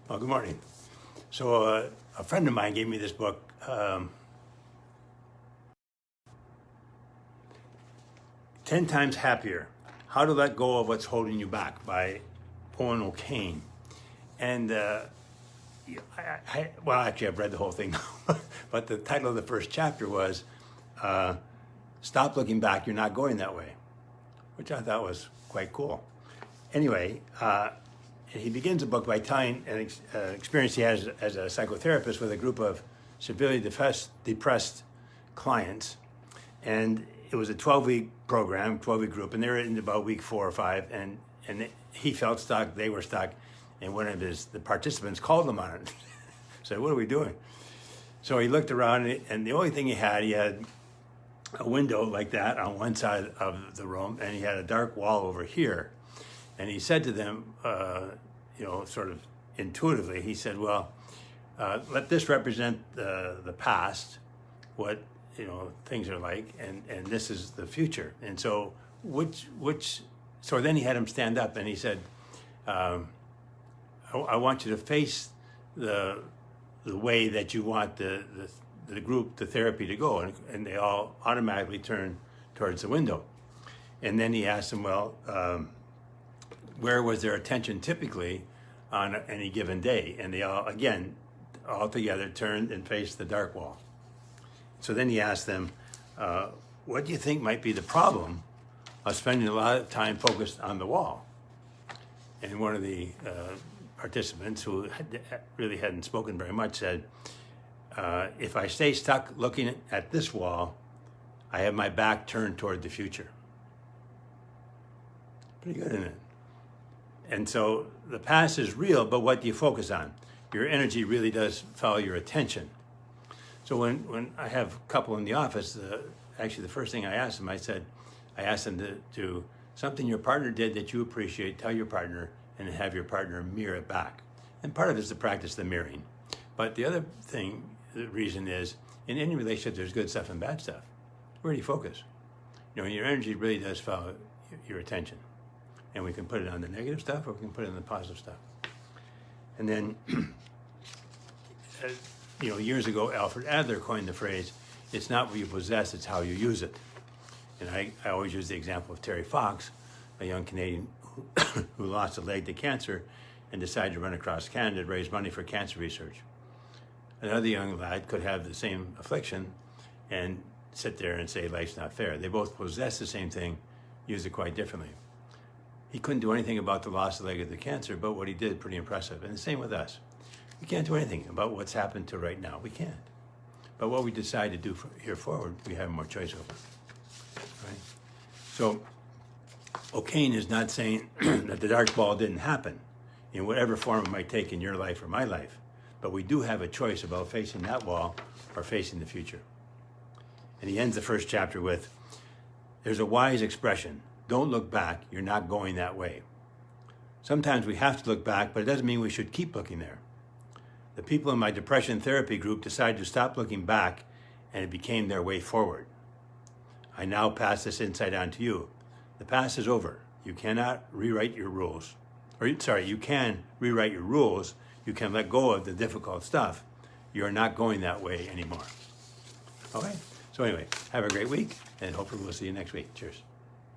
Well, good morning. So a friend of mine gave me this book, 10 Times Happier, How to Let Go of What's Holding You Back by Owen O'Kane. And well, actually, I've read the whole thing, but the title of the first chapter was Stop Looking Back, You're Not Going That Way, which I thought was quite cool. Anyway, he begins the book by telling an experience he has as a psychotherapist with a group of severely depressed clients. And it was a 12-week program, 12-week group, and they were in about week 4 or 5, and he felt stuck, they were stuck, and one of the participants called him on it. Said, what are we doing? So he looked around, and the only thing he had a window like that on one side of the room, and he had a dark wall over here. And he said to them, sort of intuitively, he said, well, let this represent the past, what things are like, and this is the future. And so so then he had him stand up and he said, I want you to face the way that you want the group, the therapy to go. And they all automatically turned towards the window. And then he asked them, well, where was their attention typically on any given day? And they all, again, all together turned and faced the dark wall. So then he asked them, what do you think might be the problem of spending a lot of time focused on the wall? And one of the participants, who really hadn't spoken very much, said, if I stay stuck looking at this wall, I have my back turned toward the future. Pretty good, isn't it? And so the past is real, but what do you focus on? Your energy really does follow your attention. So when I have a couple in the office, actually the first thing I asked them, I asked them to do something your partner did that you appreciate, tell your partner, and have your partner mirror it back. And part of it is to practice the mirroring. But the other thing, the reason is, in any relationship, there's good stuff and bad stuff. Where do you focus? Your energy really does follow your attention. And we can put it on the negative stuff, or we can put it on the positive stuff. And then, years ago, Alfred Adler coined the phrase, it's not what you possess, it's how you use it. And I always use the example of Terry Fox, a young Canadian who lost a leg to cancer and decided to run across Canada to raise money for cancer research. Another young lad could have the same affliction and sit there and say life's not fair. They both possess the same thing, use it quite differently. He couldn't do anything about the loss of the leg of the cancer, but what he did, pretty impressive. And the same with us. We can't do anything about what's happened to right now. We can't. But what we decide to do here forward, we have more choice over. Right? So O'Kane is not saying that the dark ball didn't happen in whatever form it might take in your life or my life. But we do have a choice about facing that wall or facing the future. And he ends the first chapter with, there's a wise expression, don't look back, you're not going that way. Sometimes we have to look back, but it doesn't mean we should keep looking there. The people in my depression therapy group decided to stop looking back, and it became their way forward. I now pass this insight on to you. The past is over. You cannot rewrite your rules. You can rewrite your rules. You can let go of the difficult stuff. You're not going that way anymore. Okay? So anyway, have a great week, and hopefully we'll see you next week. Cheers.